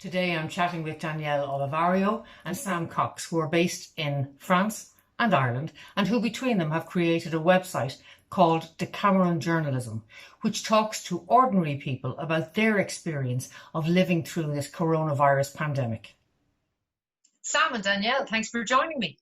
Today I'm chatting with Danielle Olivario and Sam Cox, who are based in France and Ireland, and who between them have created a website called Decameron Journalism, which talks to ordinary people about their experience of living through this coronavirus pandemic. Sam and Danielle, thanks for joining me.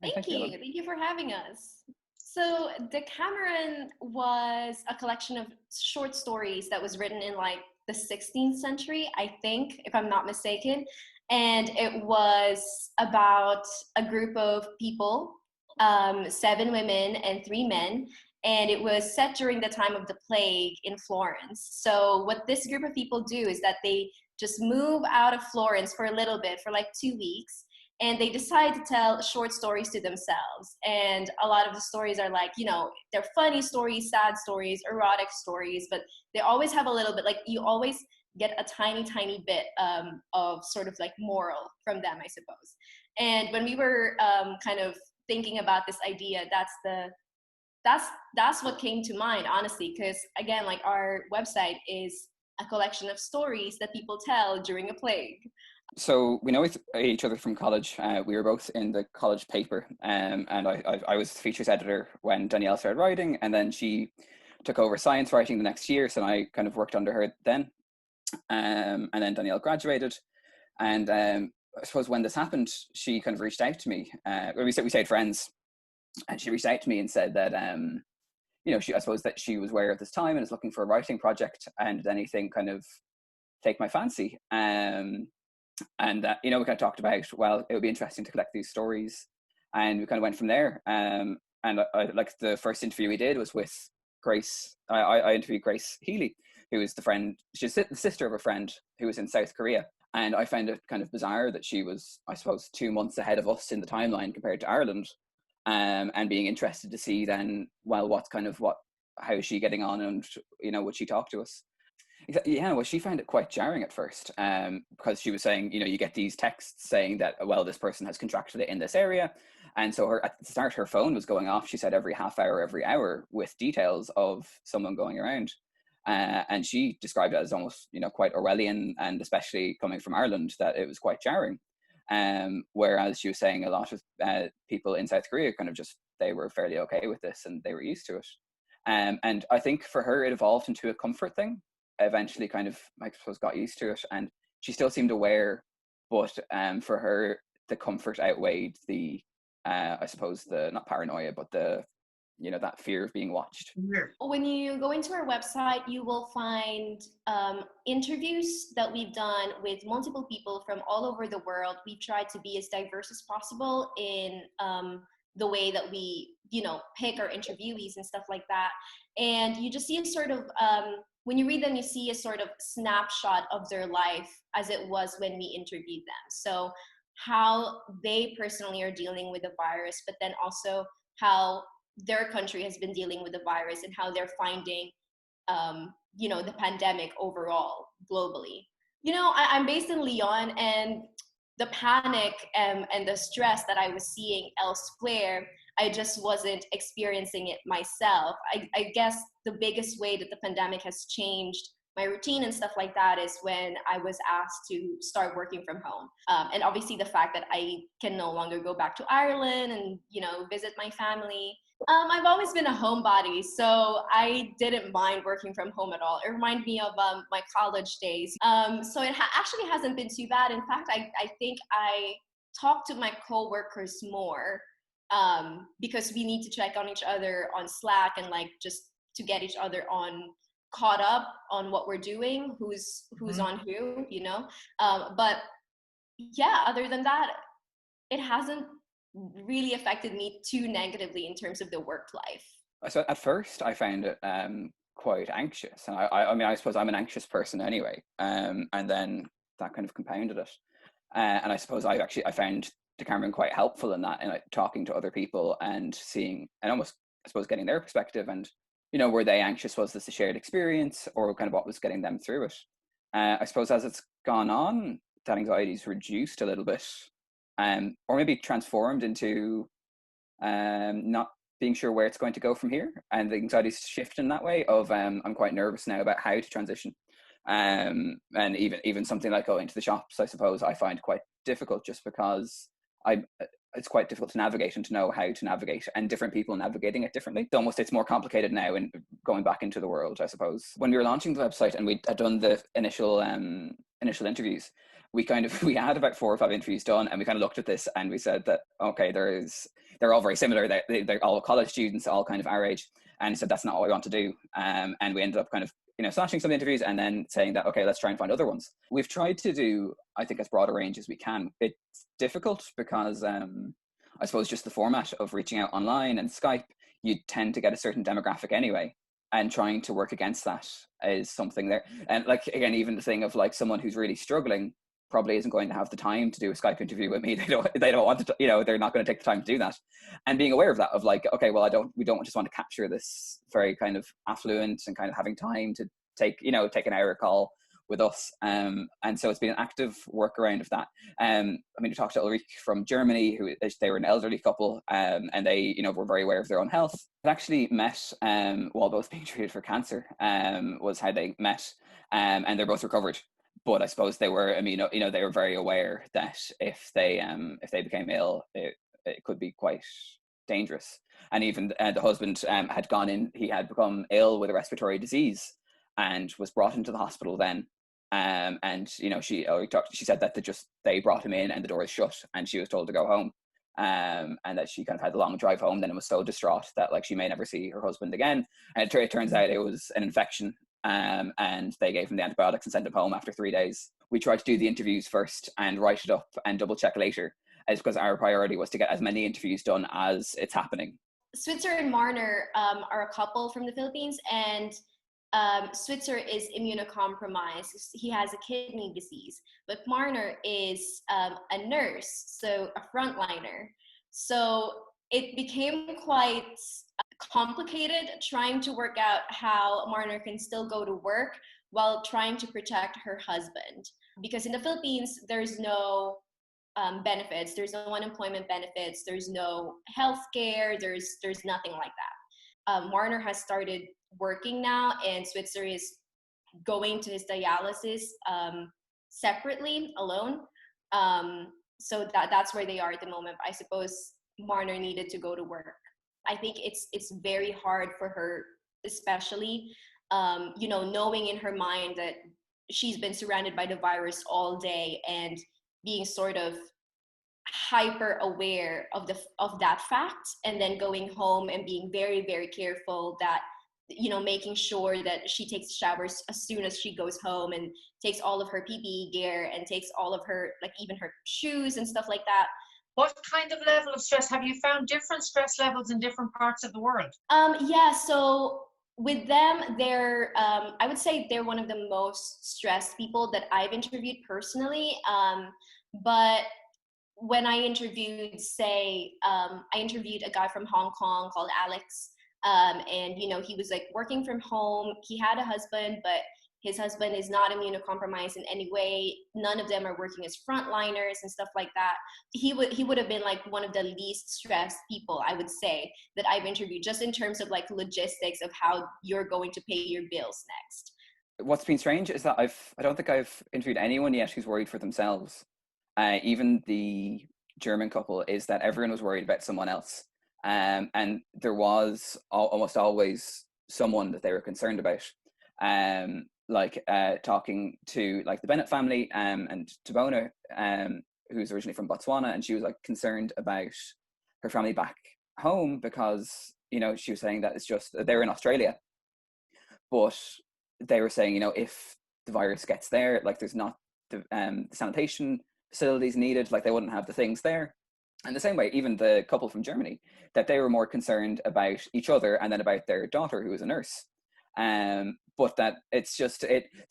Thank you. Thank you for having us. So Decameron was a collection of short stories that was written in like the 16th century, I think, if I'm not mistaken. And it was about a group of people, 7 women and 3 men. And it was set during the time of the plague in Florence. So what this group of people do is that they just move out of Florence for a little bit, for like 2 weeks, and they decide to tell short stories to themselves. And a lot of the stories are like, they're funny stories, sad stories, erotic stories, but they always have a little bit, like you always get a tiny bit of sort of like moral from them, I suppose. And when we were kind of thinking about this idea, that's what came to mind, honestly, because again, like our website is a collection of stories that people tell during a plague. So we know each other from college. We were both in the college paper, and I was the features editor when Danielle started writing, and then she took over science writing the next year. So I kind of worked under her then, and then Danielle graduated, and I suppose when this happened, she kind of reached out to me. We stayed friends, and she reached out to me and said that I suppose that she was aware of this time and is looking for a writing project, and did anything kind of take my fancy. And we kind of talked about, well, it would be interesting to collect these stories, and we kind of went from there. And I like the first interview we did was with Grace. I interviewed Grace Healy, who is the friend. She's the sister of a friend who was in South Korea, and I found it kind of bizarre that she was, I suppose, 2 months ahead of us in the timeline compared to Ireland, and being interested to see then, well, how is she getting on, and would she talk to us? Yeah, well, she found it quite jarring at first, because she was saying, you get these texts saying that, well, this person has contracted it in this area. And so at the start, her phone was going off, she said, every half hour, every hour, with details of someone going around. And she described it as almost, quite Orwellian, and especially coming from Ireland, that it was quite jarring. Whereas she was saying a lot of people in South Korea kind of they were fairly okay with this, and they were used to it. And I think for her, it evolved into a comfort thing. Eventually kind of, I suppose, got used to it, and she still seemed aware, but for her the comfort outweighed the I suppose the, not paranoia, but the that fear of being watched. When you go into our website, you will find interviews that we've done with multiple people from all over the world. We've tried to be as diverse as possible in the way that we pick our interviewees and stuff like that. And you just see a sort of when you read them, you see a sort of snapshot of their life as it was when we interviewed them. So how they personally are dealing with the virus, but then also how their country has been dealing with the virus, and how they're finding, the pandemic overall globally. I'm based in Lyon, and the panic and the stress that I was seeing elsewhere, I just wasn't experiencing it myself. I guess the biggest way that the pandemic has changed my routine and stuff like that is when I was asked to start working from home. And obviously the fact that I can no longer go back to Ireland and, visit my family. I've always been a homebody, so I didn't mind working from home at all. It reminded me of my college days. So it actually hasn't been too bad. In fact, I think I talk to my coworkers more, because we need to check on each other on Slack, and like just to get each other caught up on what we're doing, who's on who, but yeah, other than that, it hasn't really affected me too negatively in terms of the work life. So at first I found it quite anxious, and I suppose I'm an anxious person anyway, and then that kind of compounded it, and I suppose I found Decameron quite helpful in that, and like, talking to other people and seeing, and almost, I suppose, getting their perspective, and were they anxious? Was this a shared experience, or kind of what was getting them through it? I suppose as it's gone on, that anxiety's reduced a little bit, or maybe transformed into not being sure where it's going to go from here, and the anxiety's shifted in that way of I'm quite nervous now about how to transition, And even something like going to the shops, I suppose I find quite difficult, just because I it's quite difficult to navigate and to know how to navigate, and different people navigating it differently. It's more complicated now in going back into the world, I suppose. When we were launching the website and we had done the initial interviews, we had about 4 or 5 interviews done, and we kind of looked at this and we said that, okay, they're all very similar. They're all college students, all kind of our age, and said that's not what we want to do. And we ended up kind of slashing some interviews and then saying that, okay, let's try and find other ones. We've tried to do, I think, as broad a range as we can. It's difficult because I suppose just the format of reaching out online and Skype, you tend to get a certain demographic anyway, and trying to work against that is something there. And like, again, even the thing of like someone who's really struggling probably isn't going to have the time to do a Skype interview with me. They don't want to, they're not going to take the time to do that. And being aware of that, of like, okay, well, we don't just want to capture this very kind of affluent and kind of having time to take an hour call with us. And so it's been an active workaround of that. We talked to Ulrich from Germany, they were an elderly couple, and they, were very aware of their own health. They actually met while both being treated for cancer, was how they met, and they're both recovered. But I suppose they were, they were very aware that if they became ill, it could be quite dangerous. And even the husband had gone in, he had become ill with a respiratory disease and was brought into the hospital then. And she said that they brought him in and the door was shut and she was told to go home. And that she kind of had a long drive home then and was so distraught that like she may never see her husband again. And it turns out it was an infection. And they gave him the antibiotics and sent him home after 3 days. We tried to do the interviews first and write it up and double check later, as because our priority was to get as many interviews done as it's happening. Switzer and Marner are a couple from the Philippines, and Switzer is immunocompromised. He has a kidney disease, but Marner is a nurse, so a frontliner. So it became quite complicated trying to work out how Marner can still go to work while trying to protect her husband. Because in the Philippines, there's no benefits, there's no unemployment benefits, there's no health care, there's nothing like that. Marner has started working now, and Switzer is going to his dialysis separately, alone. So that's where they are at the moment. I suppose Marner needed to go to work. I think it's very hard for her, especially, knowing in her mind that she's been surrounded by the virus all day and being sort of hyper aware of that fact, and then going home and being very, very careful that, making sure that she takes showers as soon as she goes home and takes all of her PPE gear and takes all of her, like even her shoes and stuff like that. What kind of level of stress? Have you found different stress levels in different parts of the world? Yeah, so with them, they're, I would say they're one of the most stressed people that I've interviewed personally. But when I interviewed, I interviewed a guy from Hong Kong called Alex, and, he was like working from home. He had a husband, but his husband is not immunocompromised in any way. None of them are working as frontliners and stuff like that. He would have been like one of the least stressed people, I would say, that I've interviewed, just in terms of like logistics of how you're going to pay your bills next. What's been strange is that I don't think I've interviewed anyone yet who's worried for themselves. Even the German couple, is that everyone was worried about someone else. And there was almost always someone that they were concerned about. Talking to like the Bennett family and Tabona, who's originally from Botswana, and she was like concerned about her family back home because, she was saying that it's just, they're in Australia, but they were saying, if the virus gets there, like there's not the sanitation facilities needed, like they wouldn't have the things there. And the same way, even the couple from Germany, that they were more concerned about each other and then about their daughter, who was a nurse. But that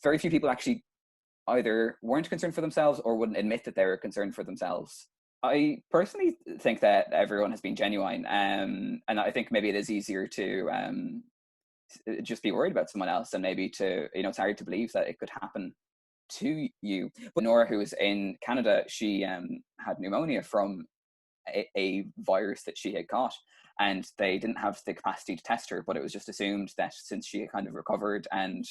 very few people actually either weren't concerned for themselves or wouldn't admit that they were concerned for themselves. I personally think that everyone has been genuine, and I think maybe it is easier to just be worried about someone else, and maybe to, it's hard to believe that it could happen to you. But Nora, who was in Canada, she had pneumonia from a virus that she had caught, and they didn't have the capacity to test her, but it was just assumed that since she had kind of recovered and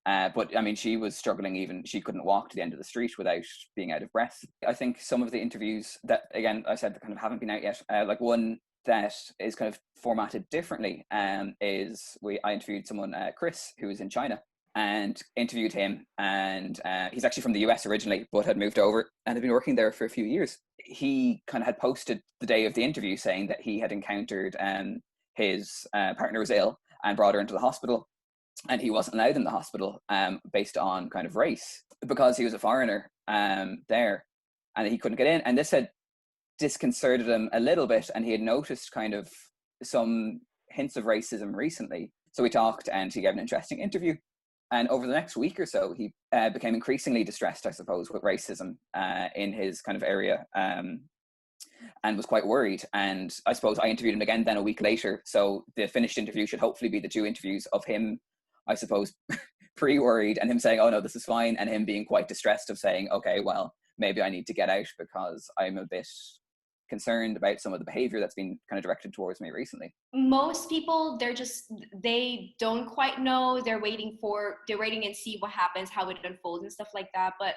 But I mean, she was struggling, even she couldn't walk to the end of the street without being out of breath. I think some of the interviews that, again, I said, that kind of haven't been out yet, like one that is kind of formatted differently, is I interviewed someone, Chris, who was in China, and interviewed him. And he's actually from the US originally, but had moved over and had been working there for a few years. He kind of had posted the day of the interview saying that he had encountered his partner was ill and brought her into the hospital. And he wasn't allowed in the hospital based on kind of race, because he was a foreigner there, and he couldn't get in. And this had disconcerted him a little bit, and he had noticed kind of some hints of racism recently. So we talked, and he gave an interesting interview. And over the next week or so, he became increasingly distressed, I suppose, with racism in his kind of area, and was quite worried. And I suppose I interviewed him again then a week later. So the finished interview should hopefully be the 2 interviews of him, I suppose, pre-worried, and him saying, oh no, this is fine, and him being quite distressed of saying, okay, well, maybe I need to get out because I'm a bit concerned about some of the behavior that's been kind of directed towards me recently. Most people, they don't quite know. They're waiting and see what happens, how it unfolds and stuff like that. But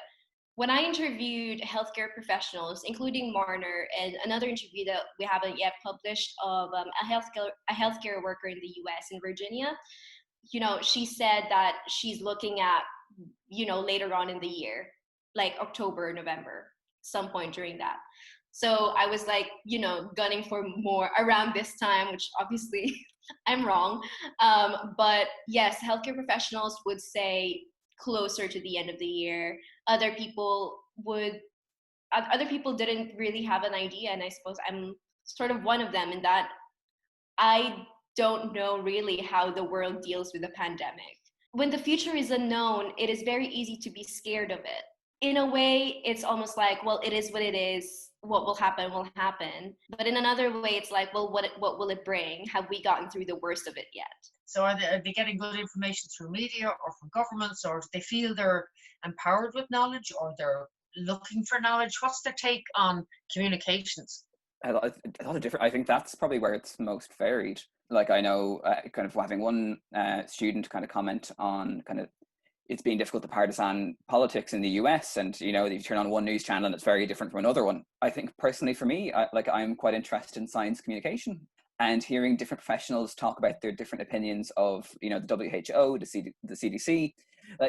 when I interviewed healthcare professionals, including Marner, and another interview that we haven't yet published of a healthcare worker in the US, in Virginia, she said that she's looking at, later on in the year, like October, November, some point during that. So I was like, gunning for more around this time, which obviously I'm wrong. But yes, healthcare professionals would say closer to the end of the year. Other people didn't really have an idea. And I suppose I'm sort of one of them, in that I don't know really how the world deals with a pandemic. When the future is unknown, it is very easy to be scared of it. In a way, it's almost like, well, it is what it is. What will happen will happen. But in another way, it's like, well, what will it bring? Have we gotten through the worst of it yet? So are they getting good information through media or from governments, or do they feel they're empowered with knowledge, or they're looking for knowledge? What's their take on communications? A lot of different. I think that's probably where it's most varied. Like, I know kind of having one student kind of comment on kind of it's being difficult to partisan politics in the US, and you turn on one news channel and it's very different from another one. I think personally for me, I'm quite interested in science communication, and hearing different professionals talk about their different opinions of the WHO, the CDC,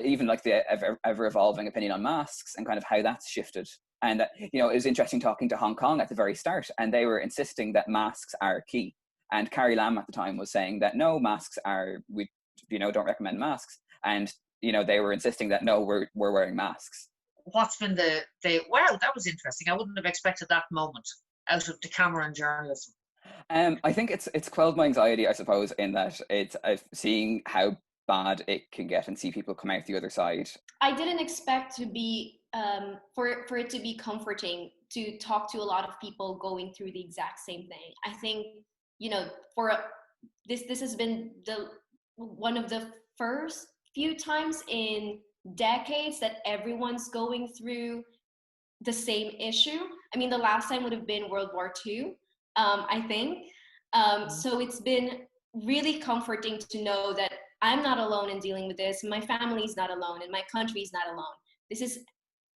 even like the ever evolving opinion on masks, and kind of how that's shifted. And it was interesting talking to Hong Kong at the very start, and they were insisting that masks are key. And Carrie Lam at the time was saying that no, masks are, we don't recommend masks. And they were insisting that no, we're wearing masks. What's been wow, that was interesting. I wouldn't have expected that moment out of Decameron journalism. I think it's quelled my anxiety, I suppose, in that it's seeing how bad it can get and see people come out the other side. I didn't expect to be for it to be comforting to talk to a lot of people going through the exact same thing. I think for this has been one of the first few times in decades that everyone's going through the same issue. I mean, the last time would have been World War II, I think. So it's been really comforting to know that I'm not alone in dealing with this. My family's not alone, and my country's not alone. This is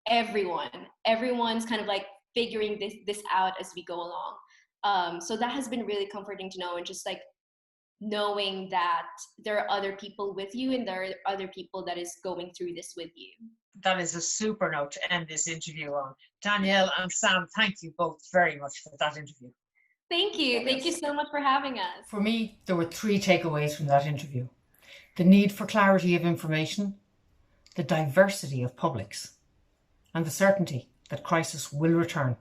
everyone. Everyone's kind of like figuring this out as we go along. So that has been really comforting to know, and just like knowing that there are other people with you, and there are other people that is going through this with you. That is a super note to end this interview on. Danielle and Sam, thank you both very much for that interview. Thank you. Thank you so much for having us. For me, there were 3 takeaways from that interview: the need for clarity of information, the diversity of publics, and the certainty that crisis will return.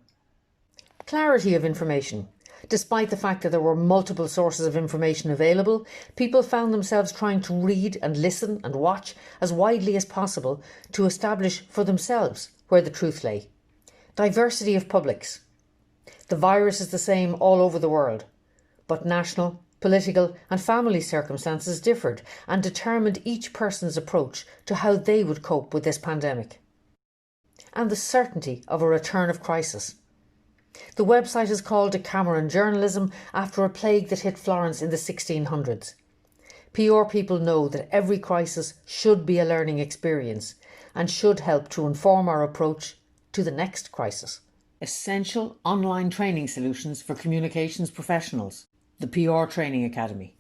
Clarity of information. Despite the fact that there were multiple sources of information available, people found themselves trying to read and listen and watch as widely as possible to establish for themselves where the truth lay. Diversity of publics. The virus is the same all over the world, but national, political and family circumstances differed and determined each person's approach to how they would cope with this pandemic. And the certainty of a return of crisis. The website is called Decameron Journalism after a plague that hit Florence in the 1600s. PR people know that every crisis should be a learning experience and should help to inform our approach to the next crisis. Essential online training solutions for communications professionals. The PR Training Academy.